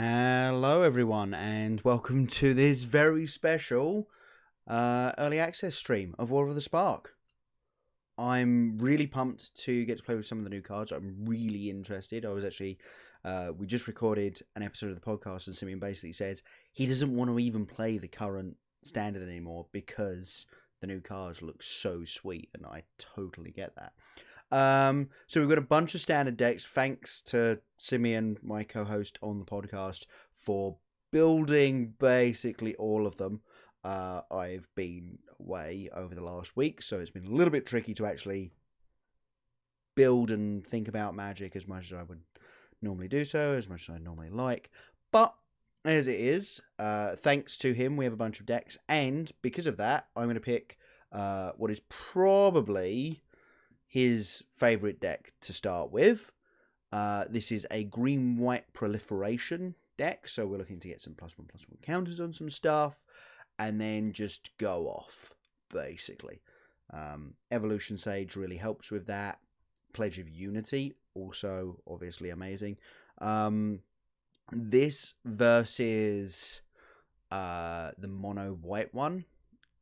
Hello everyone and welcome to this very special early access stream of War of the Spark. I'm really pumped to get to play with some of the new cards. I'm really interested. I was actually, we just recorded an episode of the podcast and Simeon basically said he doesn't want to even play the current standard anymore because the new cards look so sweet, and I totally get that. So we've got a bunch of standard decks. Thanks to Simeon, my co-host on the podcast, for building basically all of them. I've been away over the last week, so it's been a little bit tricky to actually build and think about Magic as much as I would normally do so, as much as I normally like. But as it is, thanks to him, we have a bunch of decks, and because of that, I'm going to pick what is probably his favourite deck to start with. This is a green-white proliferation deck, so we're looking to get some +1/+1 counters on some stuff, and then just go off, basically. Evolution Sage really helps with that. Pledge of Unity, also obviously amazing. This versus the mono-white one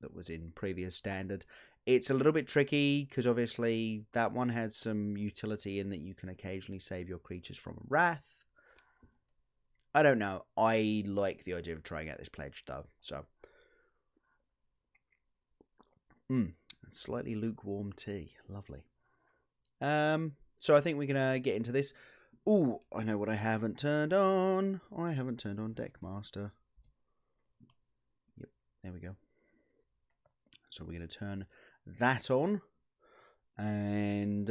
that was in previous standard. It's a little bit tricky because obviously that one had some utility in that you can occasionally save your creatures from wrath. I don't know. I like the idea of trying out this pledge though. So, slightly lukewarm tea, lovely. So I think we're gonna get into this. Ooh, I know what I haven't turned on. I haven't turned on Deckmaster. Yep, there we go. So we're gonna turn that on, and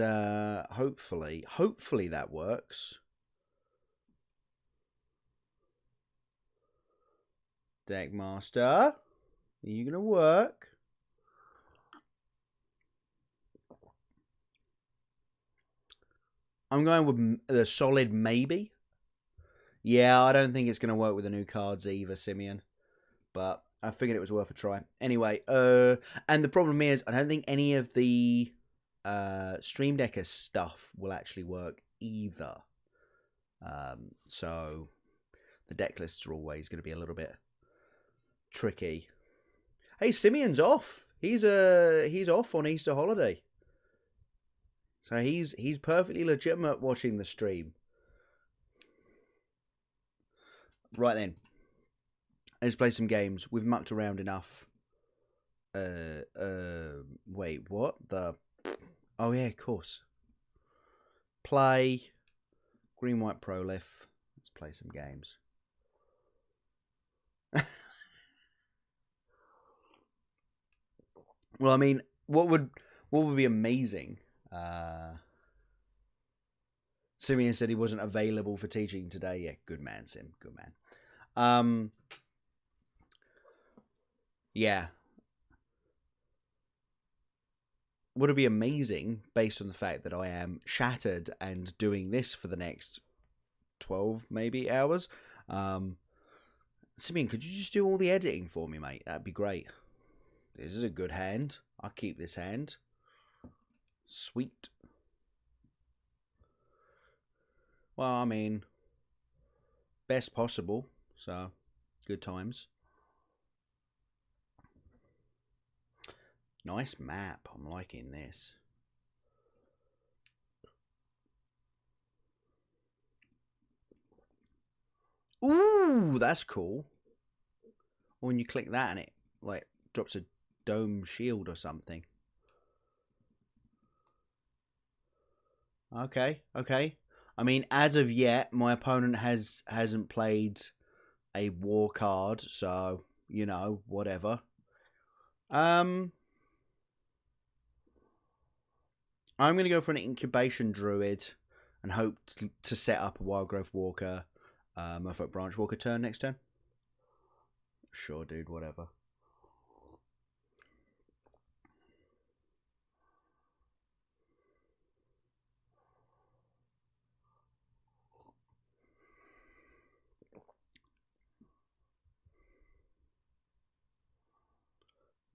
hopefully that works. Deckmaster, are you gonna work? I'm going with the solid maybe. Yeah, I don't think it's gonna work with the new cards either, Simeon, but I figured it was worth a try. Anyway, and the problem is, I don't think any of the Stream Decker stuff will actually work either. So the deck lists are always going to be a little bit tricky. Hey, Simeon's off. He's off on Easter holiday, so he's perfectly legitimate watching the stream. Right then. Let's play some games. We've mucked around enough. Wait, what? Oh yeah, of course. Play green-white prolif. Let's play some games. Well, I mean, what would be amazing? Simeon said he wasn't available for teaching today. Yeah, good man, Sim. Good man. Yeah. Would it be amazing, based on the fact that I am shattered and doing this for the next 12, maybe, hours? Simeon, could you just do all the editing for me, mate? That'd be great. This is a good hand. I'll keep this hand. Sweet. Well, I mean, best possible, so good times. Nice map. I'm liking this. Ooh, that's cool. When you click that and it like drops a dome shield or something. Okay. I mean, as of yet, my opponent hasn't played a war card, so you know, whatever. I'm going to go for an Incubation Druid and hope to set up a Wildgrowth Walker, Merfolk Branchwalker turn next turn. Sure, dude, whatever.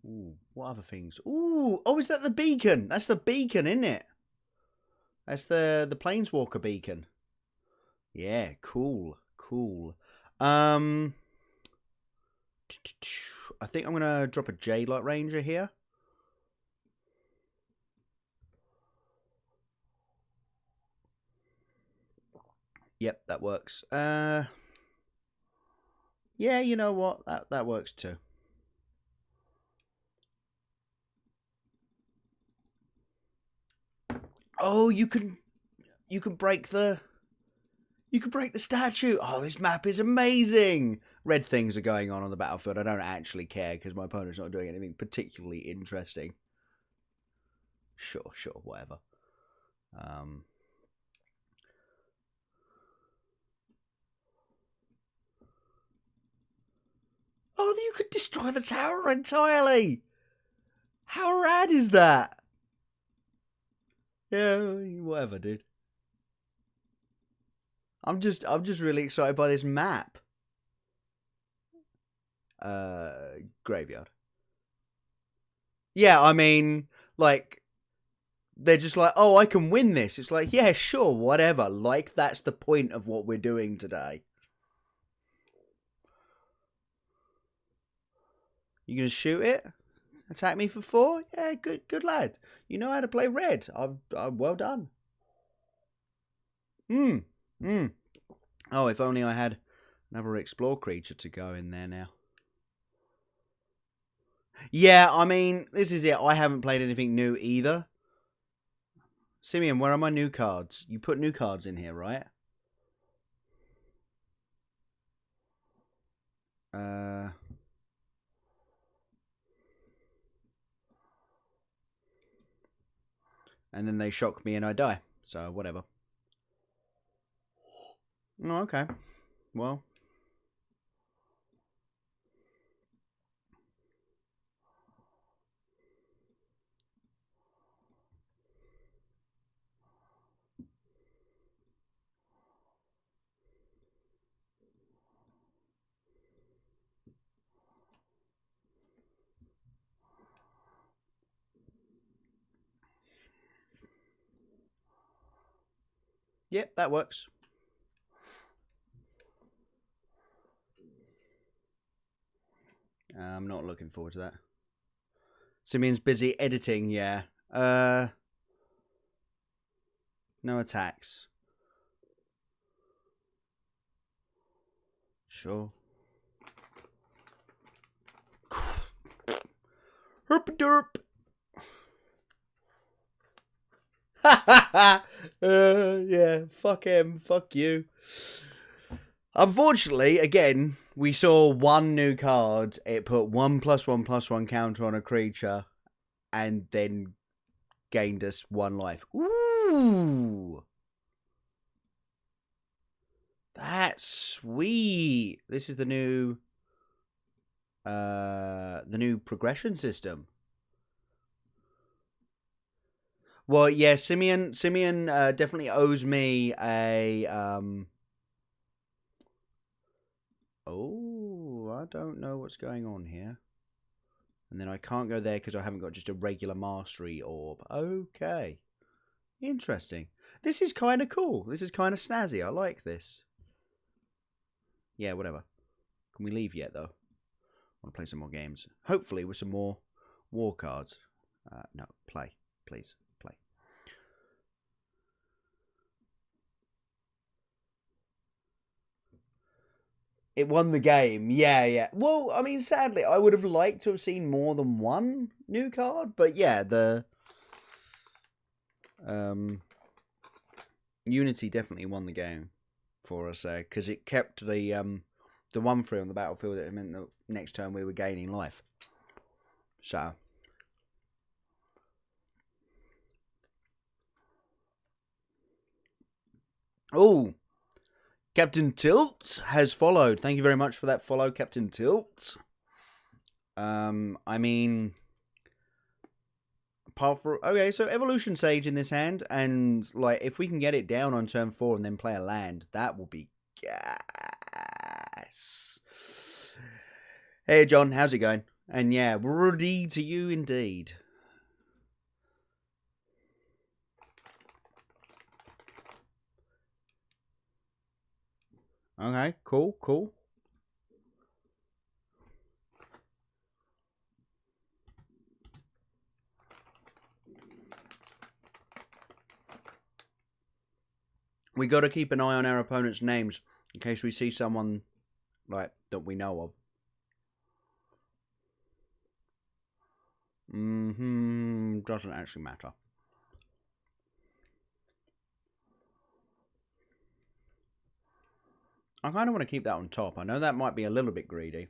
Ooh, what other things? Ooh, oh, is that the beacon? That's the beacon, isn't it? That's the Planeswalker beacon. Yeah, cool. I think I'm gonna drop a Jadelight Ranger here. Yep, that works. Yeah, you know what? That works too. Oh, you can break the statue. Oh, this map is amazing. Red things are going on the battlefield. I don't actually care because my opponent's not doing anything particularly interesting. Sure, whatever. Oh, you could destroy the tower entirely. How rad is that? Yeah, whatever, dude. I'm just really excited by this map. Graveyard. Yeah, I mean, like, they're just like, oh, I can win this. It's like, yeah, sure, whatever. Like, that's the point of what we're doing today. You gonna shoot it? Attack me for 4? Yeah, good lad. You know how to play red. I'm well done. Oh, if only I had another explore creature to go in there now. Yeah, I mean, this is it. I haven't played anything new either. Simeon, where are my new cards? You put new cards in here, right? And then they shock me and I die. So, whatever. Oh, okay. Well. Yep, that works. I'm not looking forward to that. Simeon's busy editing, yeah. No attacks. Sure. Herp derp. Yeah, fuck him, fuck you. Unfortunately, again, we saw one new card. It put 1/1/1/1 counter on a creature, and then gained us 1 life. Ooh, that's sweet. This is the new progression system. Well, yeah, Simeon definitely owes me a Oh, I don't know what's going on here. And then I can't go there because I haven't got just a regular mastery orb. Okay. Interesting. This is kind of cool. This is kind of snazzy. I like this. Yeah, whatever. Can we leave yet, though? I want to play some more games. Hopefully with some more war cards. No, play. Please, play. It won the game. Yeah. Well, I mean, sadly, I would have liked to have seen more than one new card. But yeah, the Unity definitely won the game for us there. Because it kept the 1/3 on the battlefield. It meant that next turn we were gaining life. So. Oh, Captain Tilt has followed. Thank you very much for that follow, Captain Tilt. I mean, apart from okay, so Evolution Sage in this hand, and like if we can get it down on turn 4 and then play a land, that will be gas. Hey John, how's it going? And yeah, ready to you indeed. Okay, cool. We got to keep an eye on our opponent's names in case we see someone like that we know of. Doesn't actually matter. I kind of want to keep that on top. I know that might be a little bit greedy.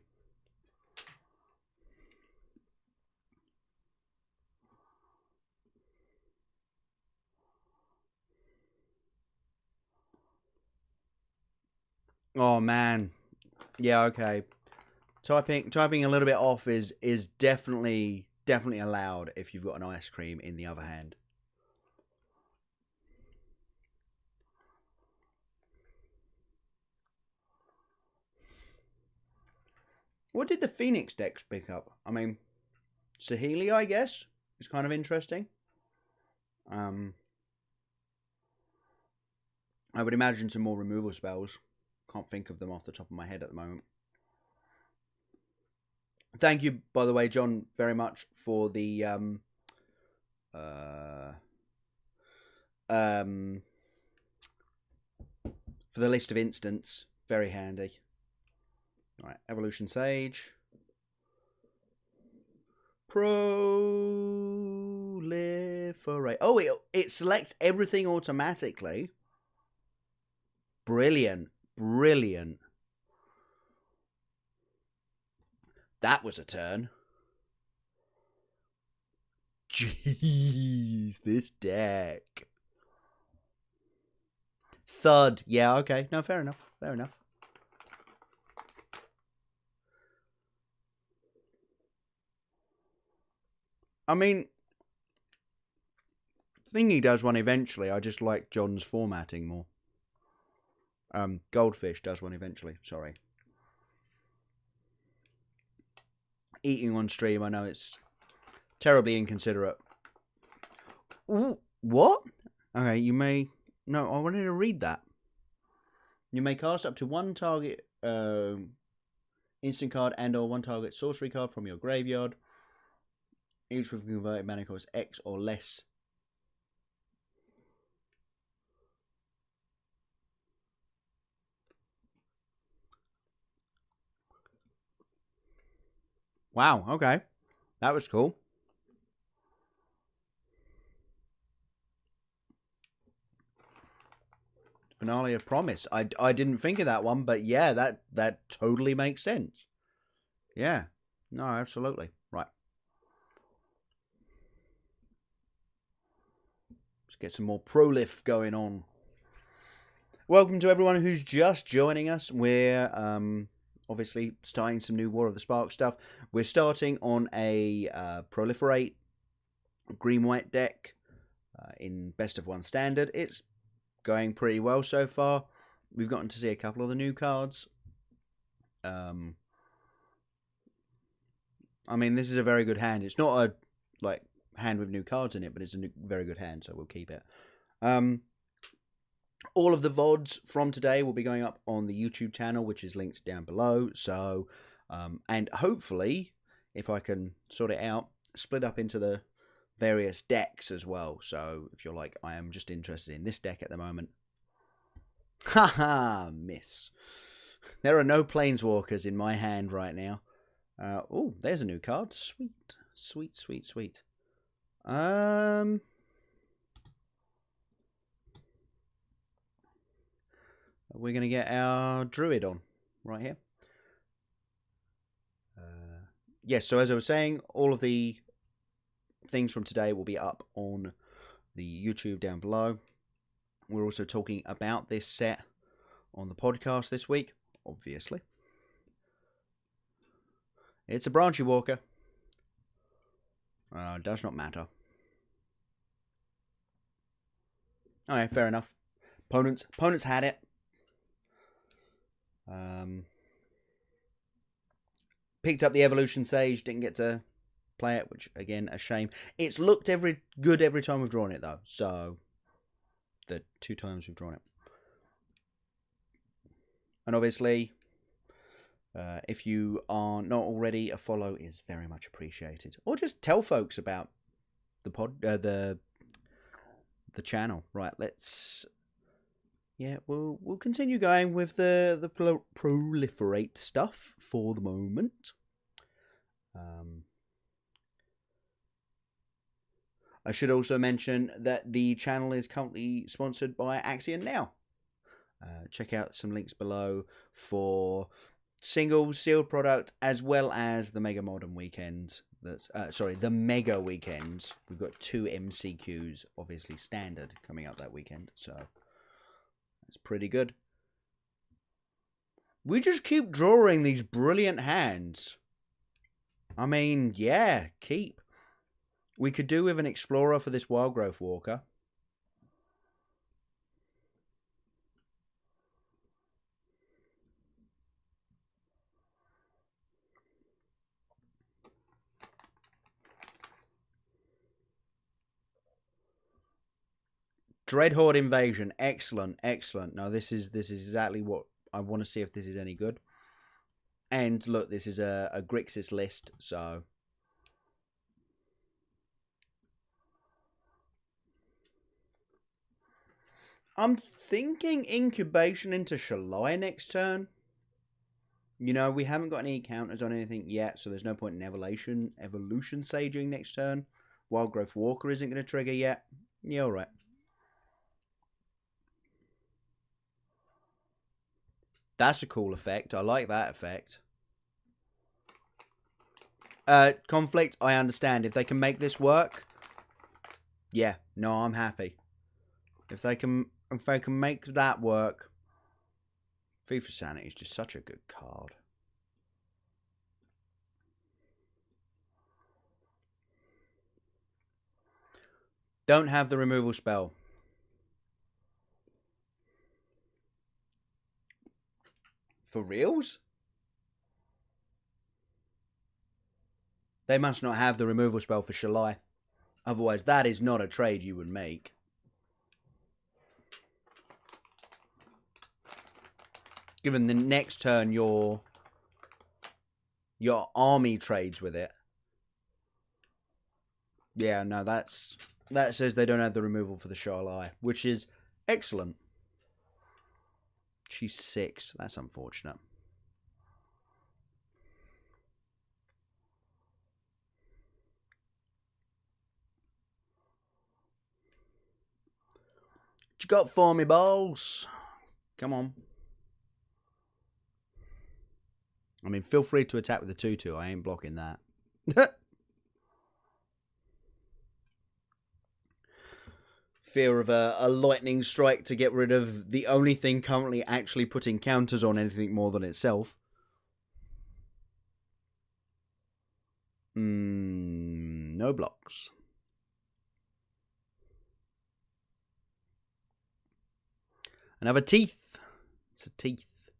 Oh man, yeah, okay. Typing a little bit off is definitely allowed if you've got an ice cream in the other hand. What did the Phoenix decks pick up? I mean, Saheeli, I guess, is kind of interesting. I would imagine some more removal spells. Can't think of them off the top of my head at the moment. Thank you, by the way, John, very much for the list of instants. Very handy. Right, Evolution Sage. Proliferate. Oh, it selects everything automatically. Brilliant. Brilliant. That was a turn. Jeez, this deck. Thud. Yeah, okay. No, fair enough. Fair enough. I mean, Thingy does one eventually. I just like John's formatting more. Goldfish does one eventually. Sorry. Eating on stream, I know it's terribly inconsiderate. Ooh, what? Okay, you may... No, I wanted to read that. You may cast up to one target instant card and or one target sorcery card from your graveyard. Each with converted mana cost X or less. Wow, okay. That was cool. Finale of Promise. I didn't think of that one, but yeah, that totally makes sense. Yeah. No, absolutely. Right. Let's get some more prolif going on. Welcome to everyone who's just joining us. We're obviously starting some new War of the Spark stuff. We're starting on a Proliferate green-white deck in Best of One Standard. It's going pretty well so far. We've gotten to see a couple of the new cards. I mean, this is a very good hand. It's not a hand with new cards in it, but it's a very good hand, so we'll keep it. All of the VODs from today will be going up on the YouTube channel, which is linked down below. So, and hopefully, if I can sort it out, split up into the various decks as well. So, if you're like, I am just interested in this deck at the moment. Haha, miss. There are no Planeswalkers in my hand right now. Oh, there's a new card. Sweet, sweet, sweet, sweet. We're going to get our Druid on right here. Yes, so as I was saying, all of the things from today will be up on the YouTube down below. We're also talking about this set on the podcast this week, obviously. It's a Branchwalker. Does not matter. Alright, fair enough. Opponents had it. Picked up the Evolution Sage, didn't get to play it, which again a shame. It's looked good every time we've drawn it though, so the 2 times we've drawn it. And obviously, if you are not already, a follow is very much appreciated, or just tell folks about the the channel. Right, let's yeah, we'll continue going with the proliferate stuff for the moment. I should also mention that the channel is currently sponsored by Axion now. Check out some links below for singles, sealed product, as well as the Mega Modern Weekend. That's the Mega Weekend. We've got 2 MCQs, obviously standard, coming up that weekend, so that's pretty good. We just keep drawing these brilliant hands. I mean, yeah, keep. We could do with an Explorer for this Wildgrowth Walker. Dreadhorde Invasion, excellent, excellent. Now this is exactly what I want to see if this is any good. And look, this is a Grixis list, so I'm thinking Incubation into Shalai next turn. You know, we haven't got any counters on anything yet, so there's no point in Evolution Saging next turn. Wildgrowth Walker isn't going to trigger yet. Yeah, alright. That's a cool effect. I like that effect. Conflict, I understand. If they can make this work, yeah, no, I'm happy. If they can make that work, Fee for Sanity is just such a good card. Don't have the removal spell. For reals? They must not have the removal spell for Shalai. Otherwise, that is not a trade you would make. Given the next turn your army trades with it. Yeah, no, that says they don't have the removal for the Shalai, which is excellent. She's 6. That's unfortunate. What you got for me, balls? Come on. I mean, feel free to attack with the 2/2. I ain't blocking that. Fear of a lightning strike to get rid of the only thing currently actually putting counters on anything more than itself. No blocks. Another teeth. It's a teeth.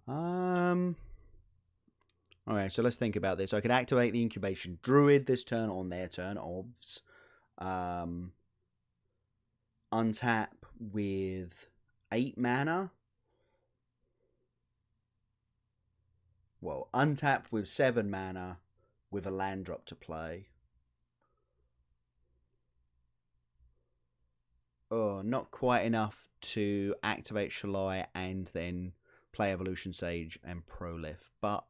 Alright, so let's think about this. I could activate the Incubation Druid this turn on their turn, obvs. Untap with 8 mana. Well, untap with 7 mana with a land drop to play. Oh, not quite enough to activate Shalai and then play Evolution Sage and Prolif, but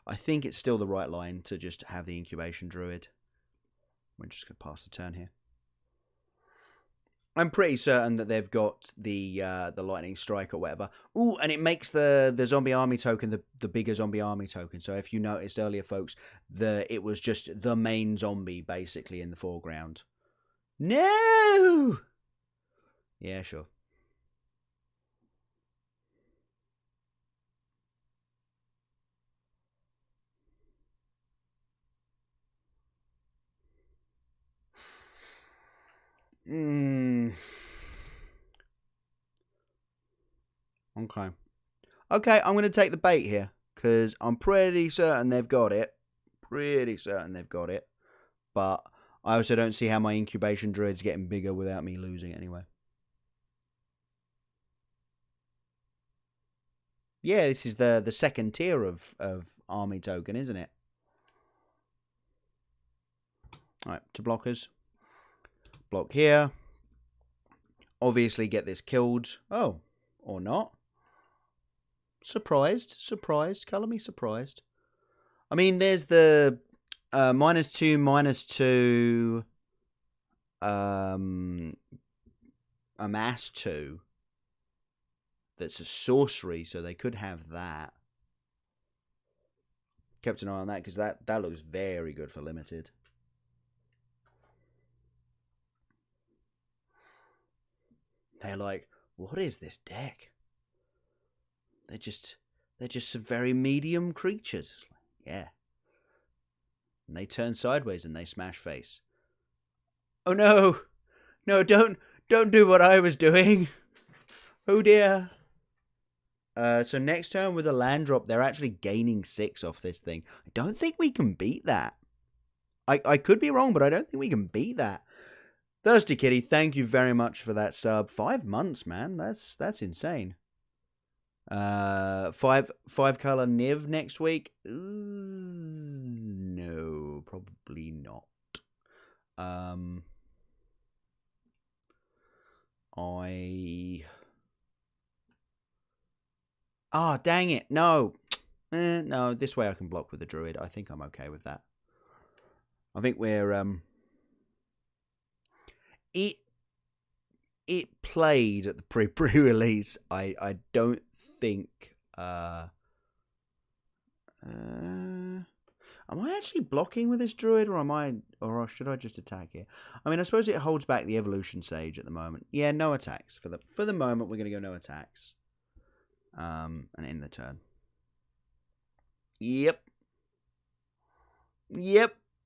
I think it's still the right line to just have the Incubation Druid. We're just going to pass the turn here. I'm pretty certain that they've got the lightning strike or whatever. Ooh, and it makes the zombie army token the bigger zombie army token. So if you noticed earlier, folks, it was just the main zombie basically in the foreground. No. Yeah, sure. Okay. Okay, I'm going to take the bait here, because I'm pretty certain they've got it. But I also don't see how my Incubation Druid's getting bigger without me losing anyway. Yeah, this is the second tier of army token, isn't it? Alright, to blockers. Block here. obviously get this killed. Oh, or not. Surprised. Colour me surprised. I mean, there's the -2/-2 amass 2. That's a sorcery, so they could have that. Kept an eye on that because that looks very good for limited. They're like, what is this deck? They're just some very medium creatures. Yeah. And they turn sideways and they smash face. Oh no! No, don't do what I was doing. Oh dear. So next turn with a land drop, they're actually gaining 6 off this thing. I don't think we can beat that. I could be wrong, but I don't think we can beat that. Thirsty Kitty, thank you very much for that sub. 5 months, man. That's insane. 5 color Niv next week? No, probably not. Ah, dang it. No. No, this way I can block with the Druid. I think I'm okay with that. I think we're it played at the pre-release. I don't think am I actually blocking with this Druid, or should I just attack it? I mean, I suppose it holds back the Evolution Sage at the moment. Yeah, no attacks for the moment. We're gonna go no attacks. And end the turn. Yep,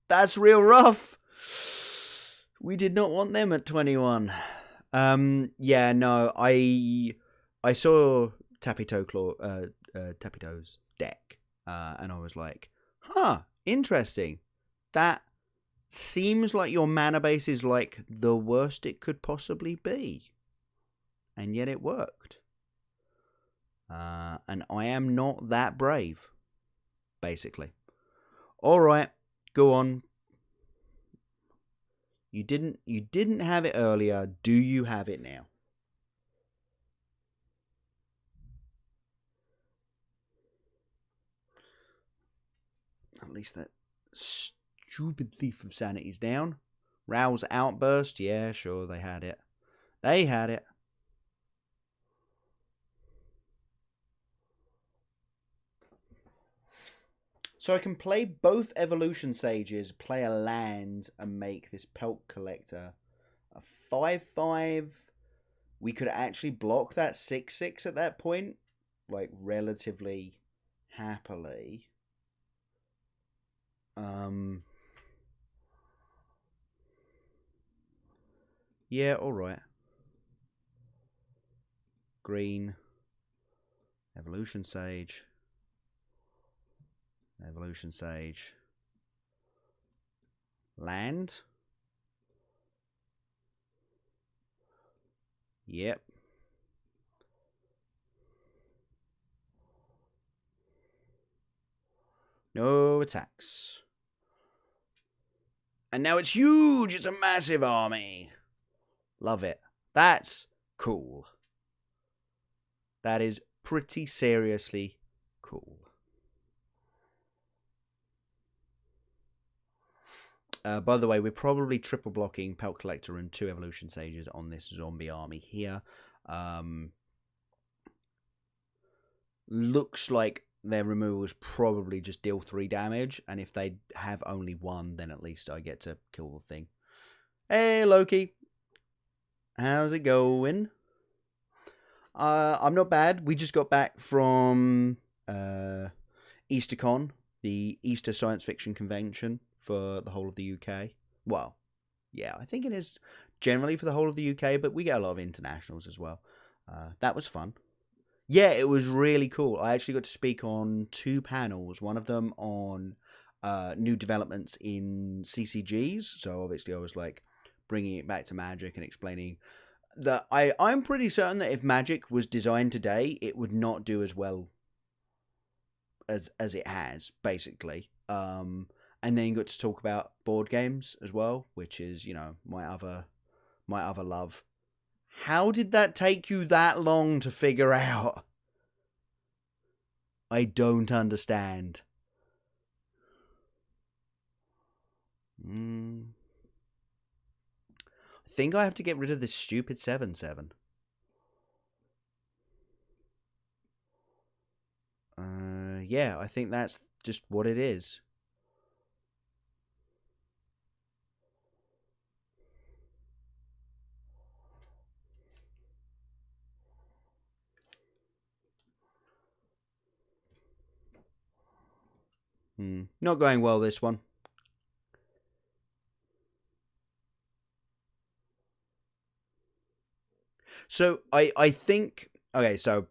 that's real rough. We did not want them at 21. Yeah, no, I saw Tapito's deck, and I was like, huh, interesting. That seems like your mana base is like the worst it could possibly be. And yet it worked. And I am not that brave, basically. Alright, go on. You didn't have it earlier. Do you have it now? At least that stupid Thief of Sanity's down. Rouse Outburst. Yeah, sure, they had it. They had it. So I can play both Evolution Sages, play a land, and make this Pelt Collector a 5/5. We could actually block that 6/6 at that point, like, relatively happily. Yeah, alright. Green. Evolution Sage. Evolution Sage. Land. Yep. No attacks. And now it's huge! It's a massive army! Love it. That's cool. That is pretty seriously cool. By the way, we're probably triple blocking Pelt Collector and 2 Evolution Sages on this zombie army here. Looks like their removals probably just deal 3 damage, and if they have only 1, then at least I get to kill the thing. Hey, Loki. How's it going? I'm not bad. We just got back from EasterCon, the Easter Science Fiction Convention for the whole of the UK. Well, yeah, I think it is generally for the whole of the UK, but we get a lot of internationals as well. That was fun. Yeah, it was really cool. I actually got to speak on 2 panels. One of them on new developments in CCGs. So obviously I was like bringing it back to Magic and explaining that I'm pretty certain that if Magic was designed today, it would not do as well as it has, basically. And then got to talk about board games as well, which is, you know, my other love. How did that take you that long to figure out? I don't understand. I think I have to get rid of this stupid 7/7. Yeah, I think that's just what it is. Not going well, this one. So I think, okay, so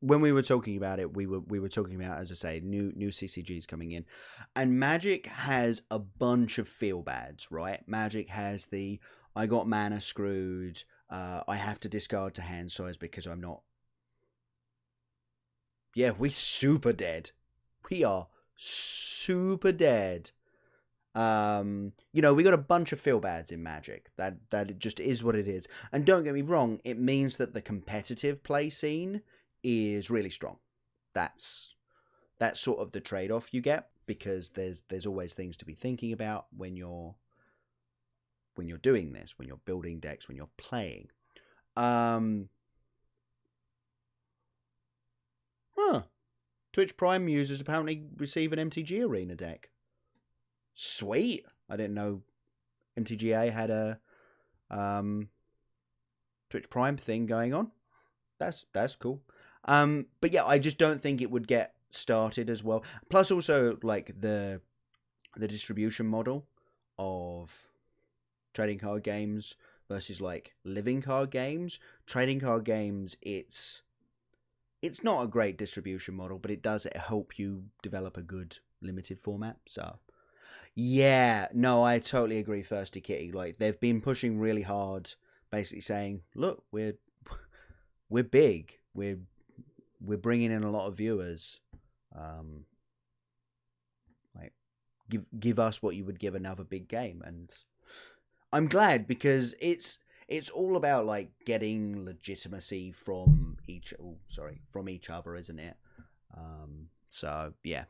when we were talking about it, we were talking about, as I say, new CCGs coming in, and Magic has a bunch of feel bads, right? Magic has the I got mana screwed. I have to discard to hand size because I'm not. Yeah, we super dead. We are super dead. You know, we got a bunch of feel bads in Magic. That it just is what it is. And don't get me wrong, it means that the competitive play scene is really strong. That's sort of the trade-off you get, because there's always things to be thinking about when you're doing this, when you're building decks, when you're playing. Twitch Prime users apparently receive an MTG Arena deck. Sweet. I didn't know MTGA had a Twitch Prime thing going on. That's cool. But yeah, I just don't think it would get started as well. Plus, also like the distribution model of trading card games versus like living card games. Trading card games, it's not a great distribution model, but it does help you develop a good limited format. So yeah, no, I totally agree, Thirsty Kitty. Like, they've been pushing really hard, basically saying, look, we're big. We're bringing in a lot of viewers. Like, give us what you would give another big game. And I'm glad, because it's all about like getting legitimacy from each other, isn't it? So yeah.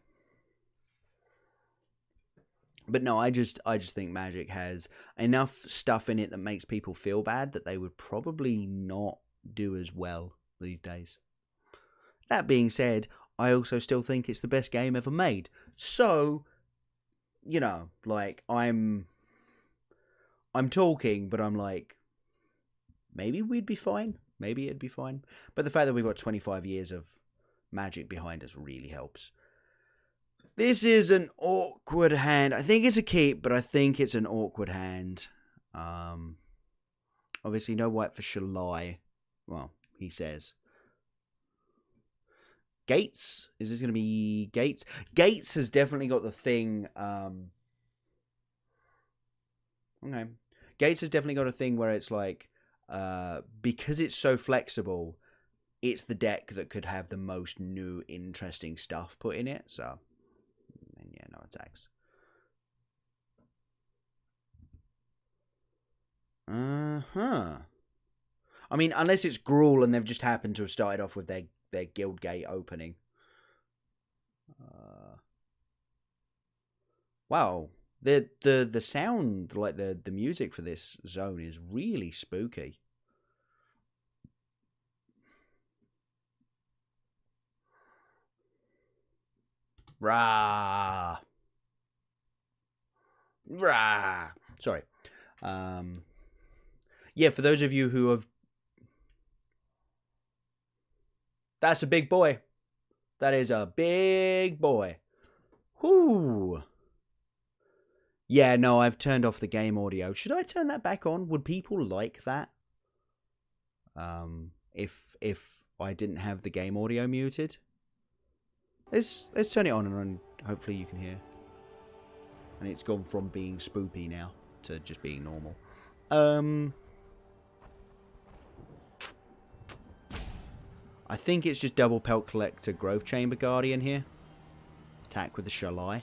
But no, I just think Magic has enough stuff in it that makes people feel bad that they would probably not do as well these days. That being said, I also still think it's the best game ever made. So, you know, like, I'm talking, but I'm like, maybe we'd be fine. Maybe it'd be fine. But the fact that we've got 25 years of Magic behind us really helps. This is an awkward hand. I think it's a keep, but I think it's an awkward hand. Obviously, no white for Shalai. Well, he says. Gates? Is this going to be Gates? Gates has definitely got the thing. Okay. Gates has definitely got a thing where it's like, because it's so flexible, it's the deck that could have the most new, interesting stuff put in it. So, and yeah, no attacks. I mean, unless it's Gruul and they've just happened to have started off with their guild gate opening. Wow, the sound, like the music for this zone is really spooky. Rah. Rah. Sorry. Yeah, for those of you who have... That's a big boy. That is a big boy. Whoo. Yeah, no, I've turned off the game audio. Should I turn that back on? Would people like that? If I didn't have the game audio muted? Let's turn it on and hopefully you can hear. And it's gone from being spoopy now to just being normal. I think it's just double Pelt Collector Growth Chamber Guardian here. Attack with the Shalai.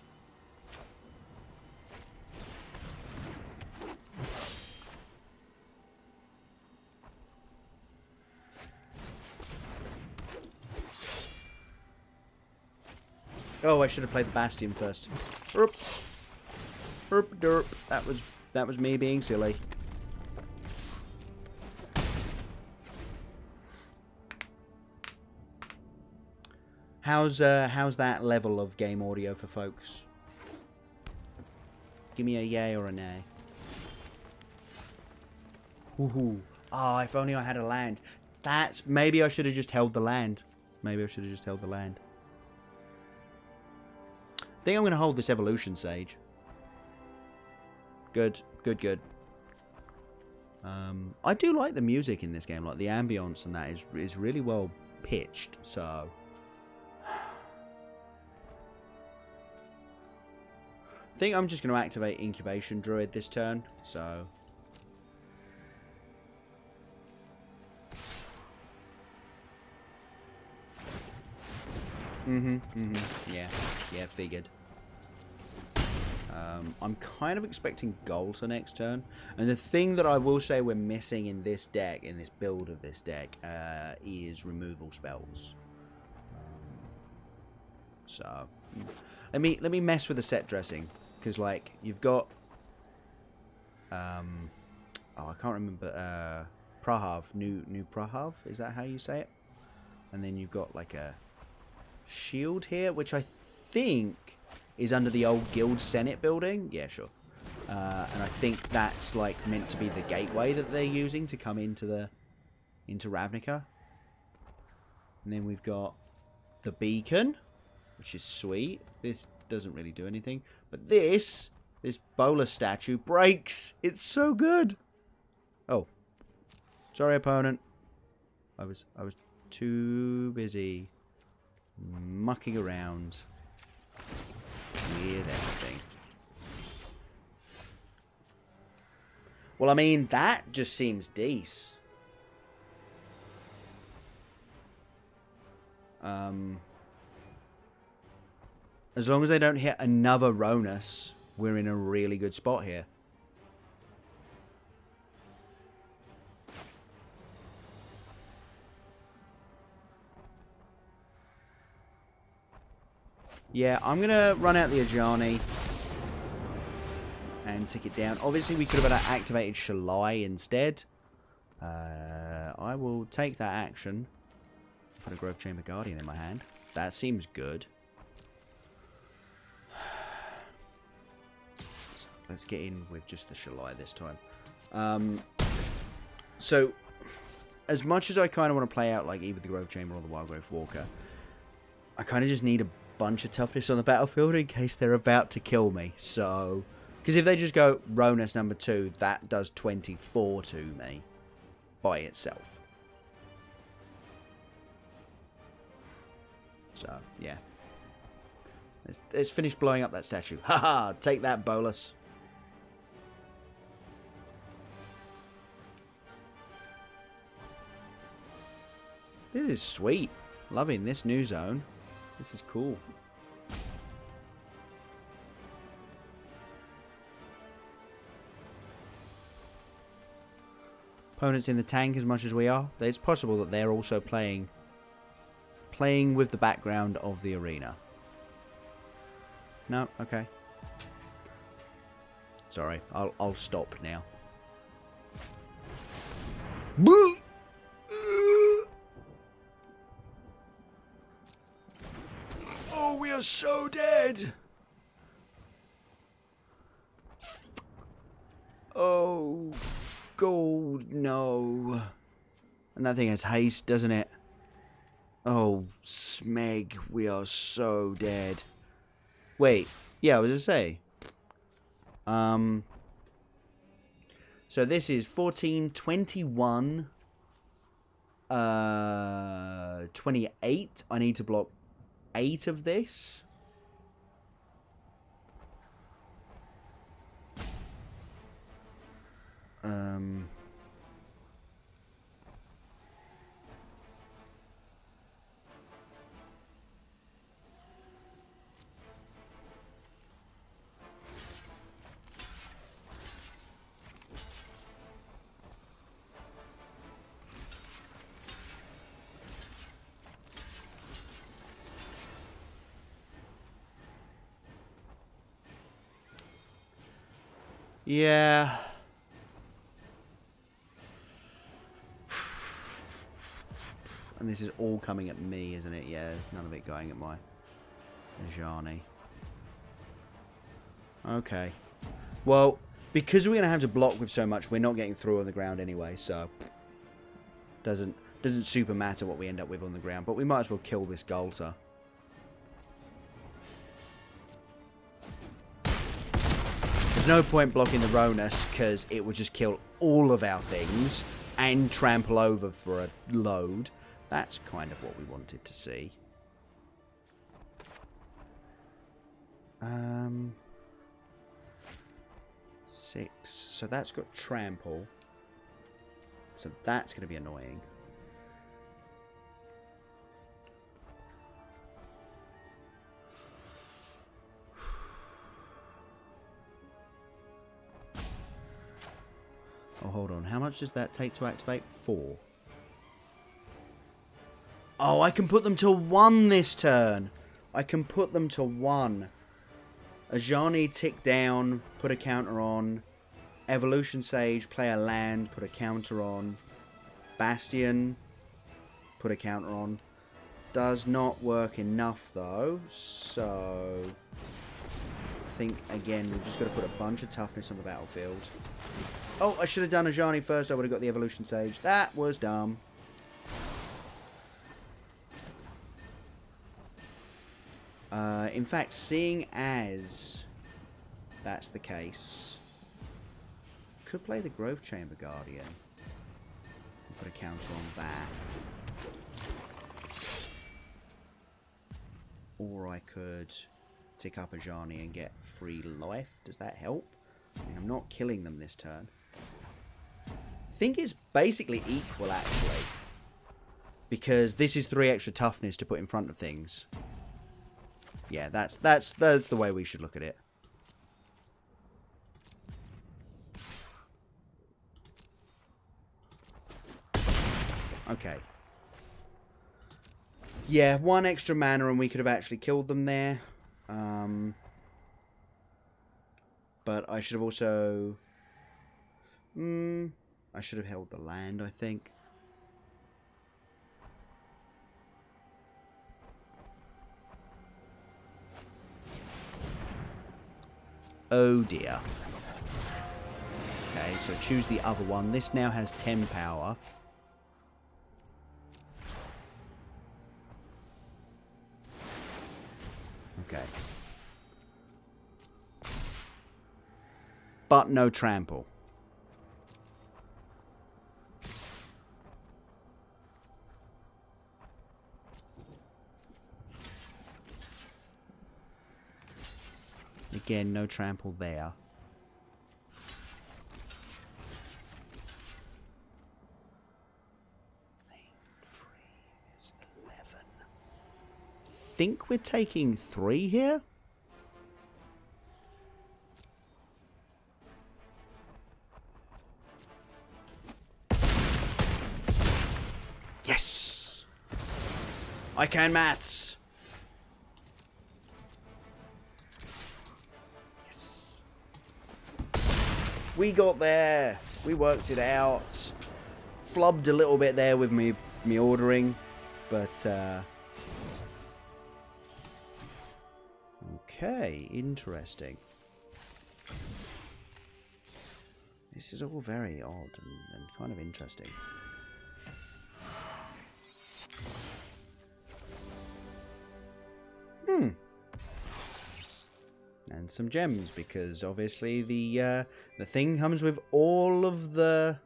Oh, I should have played the Bastion first. Herp. Herp derp. That was me being silly. How's that level of game audio for folks? Give me a yay or a nay. Woohoo. Oh, if only I had a land. Maybe I should have just held the land. Maybe I should have just held the land. I think I'm going to hold this evolution sage. Good, good, good. I do like the music in this game. Like the ambience and that is really well pitched. So I think I'm just going to activate Incubation Druid this turn. So yeah, figured. I'm kind of expecting Golter next turn. And the thing that I will say we're missing in this deck, in this build of this deck, is removal spells. So let me mess with the set dressing, because like you've got I can't remember Prahav, new Prahav, is that how you say it? And then you've got like a shield here, which I think is under the old Guild Senate building. Yeah, sure. And I think that's like meant to be the gateway that they're using to come into Ravnica. And then we've got the beacon, which is sweet. This doesn't really do anything, but this Bola statue breaks. It's so good. Oh, sorry, opponent. I was too busy mucking around with everything. Well, I mean, that just seems decent. As long as they don't hit another Ronus, we're in a really good spot here. Yeah, I'm going to run out the Ajani and take it down. Obviously, we could have activated Shalai instead. I will take that action. Put a Growth Chamber Guardian in my hand. That seems good. So let's get in with just the Shalai this time. So, as much as I kind of want to play out like either the Growth Chamber or the Wildgrowth Walker, I kind of just need a bunch of toughness on the battlefield in case they're about to kill me. So, because if they just go Ronus number 2, that does 24 to me by itself. So, yeah. Let's finish blowing up that statue. Haha, take that, Bolus. This is sweet. Loving this new zone. This is cool. Opponents in the tank as much as we are. It's possible that they're also playing with the background of the arena. No? Okay. Sorry. I'll stop now. Oh, we are so dead. Oh, gold, no. And that thing has haste, doesn't it? Oh, Smeg, we are so dead. Wait, yeah, I was gonna say. So this is 14, 21, 28. I need to block 8 of this. Yeah. And this is all coming at me, isn't it? Yeah, there's none of it going at my Ajani. Okay. Well, because we're going to have to block with so much, we're not getting through on the ground anyway, so doesn't super matter what we end up with on the ground. But we might as well kill this Golter. There's no point blocking the Ronus, because it would just kill all of our things and trample over for a load. That's kind of what we wanted to see. 6. So that's got trample. So that's going to be annoying. Oh, hold on. How much does that take to activate? 4. Oh, I can put them to 1 this turn. I can put them to 1. Ajani, tick down, put a counter on. Evolution Sage, play a land, put a counter on. Bastion, put a counter on. Does not work enough, though. So, I think, again, we've just got to put a bunch of toughness on the battlefield. Oh, I should have done Ajani first. I would have got the Evolution Sage. That was dumb. In fact, seeing as that's the case, could play the Growth Chamber Guardian and put a counter on that. Or I could tick up Ajani and get free life. Does that help? I mean, I'm not killing them this turn. I think it's basically equal, actually. Because this is 3 extra toughness to put in front of things. Yeah, that's the way we should look at it. Okay. Yeah, 1 extra mana and we could have actually killed them there. But I should have also... I should have held the land, I think. Oh dear. Okay, so choose the other one. This now has 10 power. Okay. But no trample. Again, no trample there. Think we're taking 3 here? Yes! I can maths! Yes. We got there. We worked it out. Flubbed a little bit there with me ordering, but okay, interesting. This is all very odd and kind of interesting. And some gems, because obviously the thing comes with all of the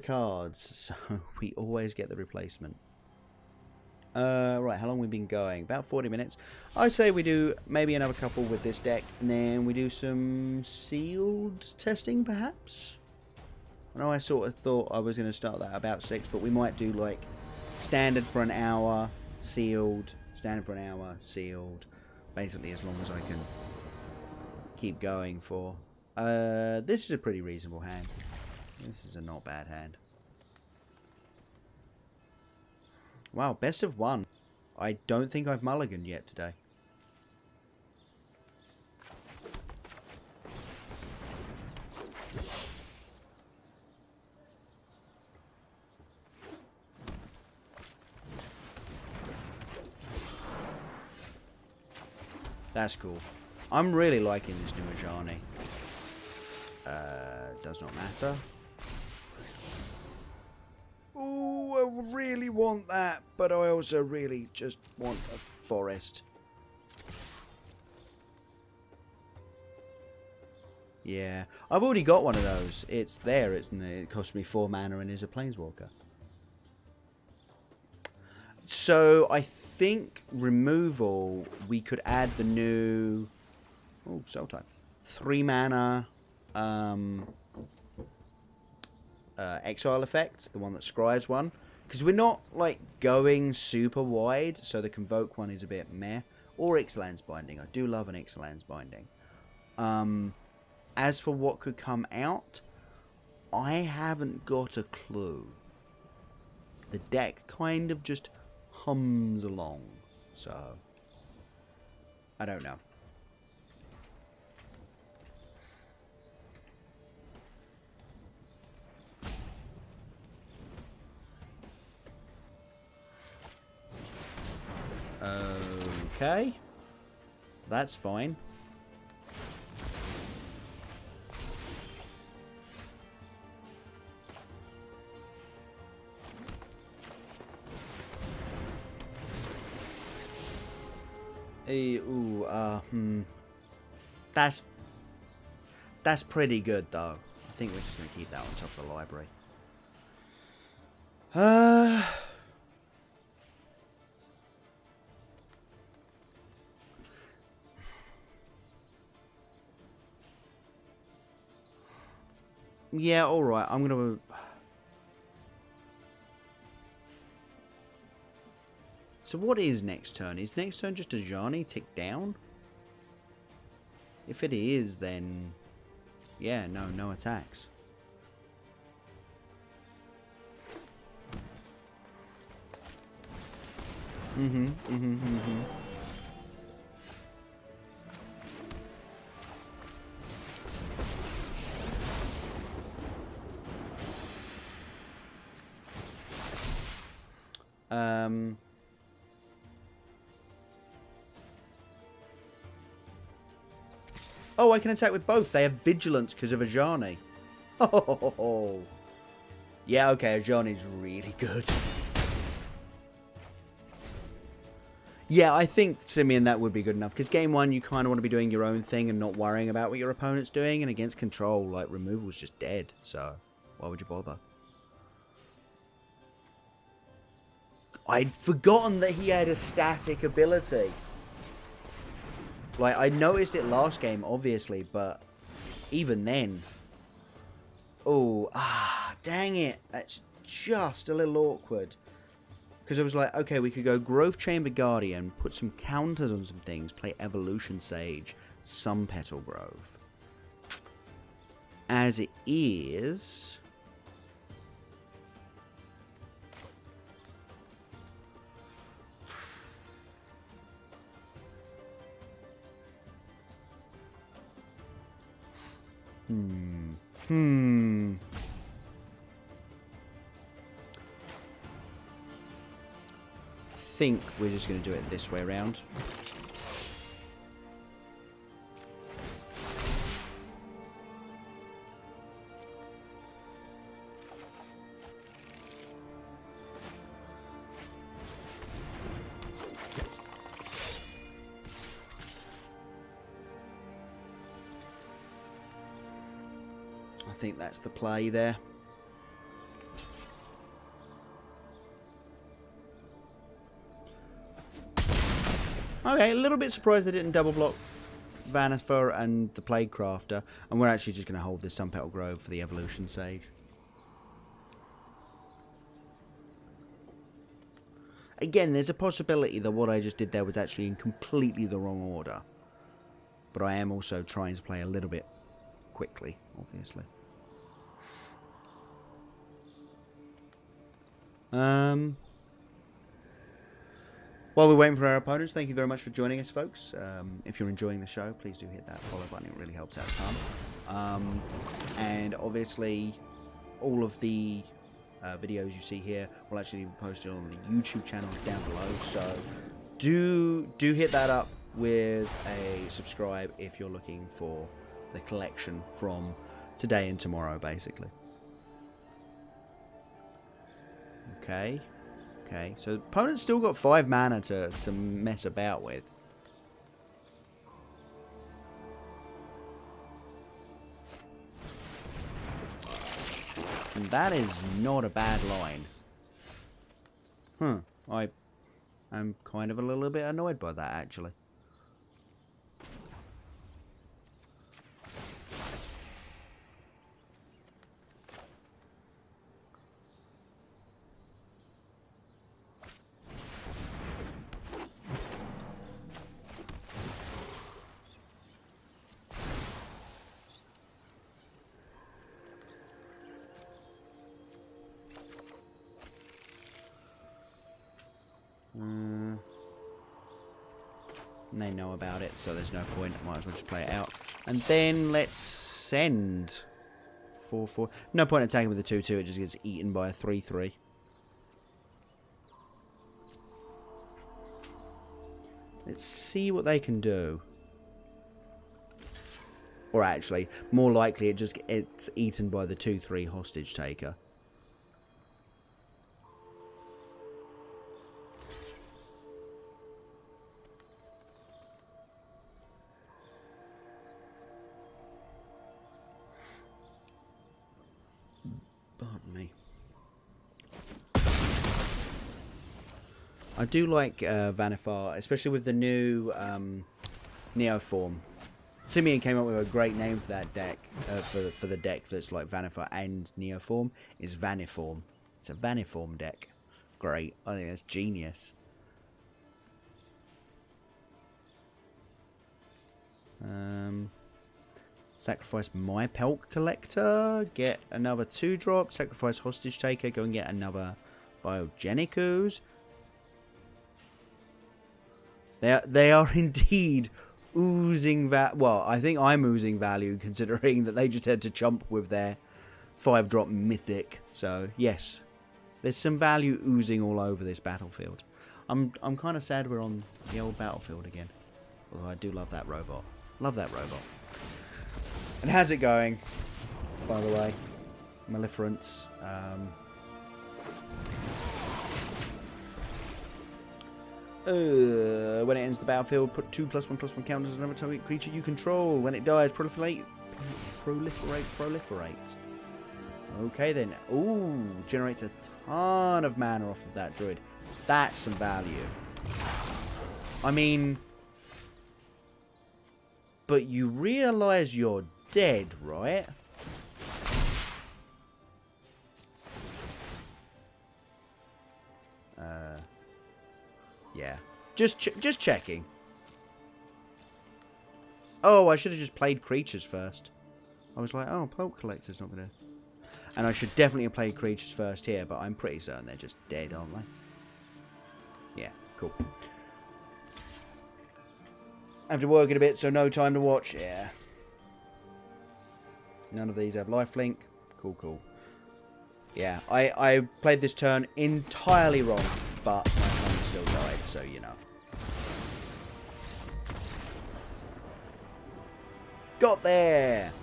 cards, so we always get the replacement. Right, how long have we been going? About 40 minutes. I say we do maybe another couple with this deck, and then we do some sealed testing, perhaps? I know I sort of thought I was going to start that about 6, but we might do, like, standard for an hour, sealed, standard for an hour, sealed. Basically, as long as I can keep going for. This is a pretty reasonable hand. This is a not bad hand. Wow, best of 1. I don't think I've mulliganed yet today. That's cool. I'm really liking this new Ajani. Does not matter. Ooh, I really want that, but I also really just want a forest. Yeah, I've already got one of those. It's there, isn't it? It cost me 4 mana and is a planeswalker. So I think removal, we could add the new soul type 3 mana exile effect, the one that scries one, because we're not like going super wide, so the convoke one is a bit meh. Or Ixalan's Binding. I do love an Ixalan's Binding. As for what could come out, I haven't got a clue. The deck kind of just hums along, so I don't know. Okay, that's fine. That's pretty good though. I think we're just gonna keep that on top of the library. Yeah, alright, I'm gonna... So what is next turn? Is next turn just Ajani tick down? If it is, then... Yeah, no attacks. Oh, I can attack with both. They have vigilance because of Ajani. Oh, yeah, okay, Ajani's really good. Yeah, I think, Simeon, that would be good enough. Because game one, you kind of want to be doing your own thing and not worrying about what your opponent's doing. And against control, like, removal's just dead. So, why would you bother? I'd forgotten that he had a static ability. Like, I noticed it last game, obviously, but even then... Oh, dang it. That's just a little awkward. Because I was like, okay, we could go Growth Chamber Guardian, put some counters on some things, play Evolution Sage, some Petal Grove. As it is... I think we're just going to do it this way around. I think that's the play there. Okay, a little bit surprised they didn't double block Vanifer and the Plague Crafter, and we're actually just going to hold this Sun Petal Grove for the Evolution Sage. Again, there's a possibility that what I just did there was actually in completely the wrong order. But I am also trying to play a little bit quickly, obviously. While we're waiting for our opponents, thank you very much for joining us, folks. If you're enjoying the show, please do hit that follow button. It really helps out a ton. And obviously, all of the videos you see here will actually be posted on the YouTube channel down below. So do hit that up. with a subscribe if you're looking for the collection from today and tomorrow, basically. Okay. Okay, so opponent's still got 5 mana to mess about with. And that is not a bad line. I'm kind of a little bit annoyed by that, actually. They know about it, so there's no point. Might as well just play it out. And then let's send 4/4. No point attacking with the 2/2. It just gets eaten by a 3/3. Let's see what they can do. Or actually, more likely it's eaten by the 2/3 hostage taker. Pardon me. I do like Vannifar, especially with the new Neoform. Simeon came up with a great name for that deck, for the deck that's like Vannifar and Neoform. It's Vaniform. It's a Vaniform deck. Great. I think that's genius. Sacrifice my Pelt Collector. Get another 2-drop. Sacrifice Hostage Taker. Go and get another Biogenic Ooze. They are indeed oozing well, I think I'm oozing value considering that they just had to chump with their 5-drop Mythic. So, yes. There's some value oozing all over this battlefield. I'm kind of sad we're on the old battlefield again. Although I do love that robot. Love that robot. And how's it going, by the way? Maleference. When it ends the battlefield, put 2+1/+1 counters on every target creature you control. When it dies, proliferate. Okay then. Ooh, generates a ton of mana off of that druid. That's some value. I mean, but you realise you're dead, right? Yeah. Just checking. Oh, I should have just played creatures first. I was like, oh, Pelt Collector's not gonna. And I should definitely have played creatures first here, but I'm pretty certain they're just dead, aren't they? Yeah, cool. I have to work it a bit, so no time to watch. Yeah. None of these have lifelink. Cool, cool. Yeah, I played this turn entirely wrong, but my opponent still died, so you know. Got there!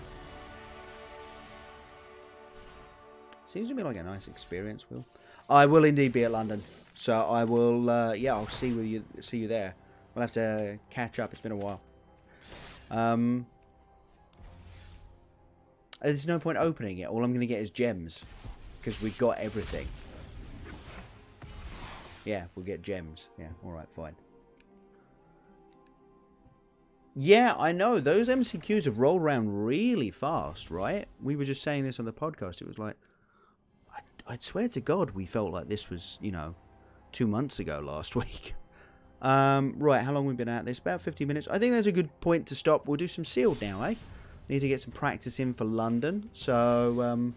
Seems to be like a nice experience, Will. I will indeed be at London, so I will, yeah, I'll see you there. We'll have to catch up, it's been a while. There's no point opening it, all I'm going to get is gems. Because we got everything. Yeah, we'll get gems. Yeah, alright, fine. Yeah, I know. Those MCQs have rolled around really fast, right? We were just saying this on the podcast. It was like, I'd swear to God we felt like this was, you know, 2 months ago last week. Right, how long have we been at this? About 50 minutes. I think there's a good point to stop. We'll do some sealed now, eh? Need to get some practice in for London. So,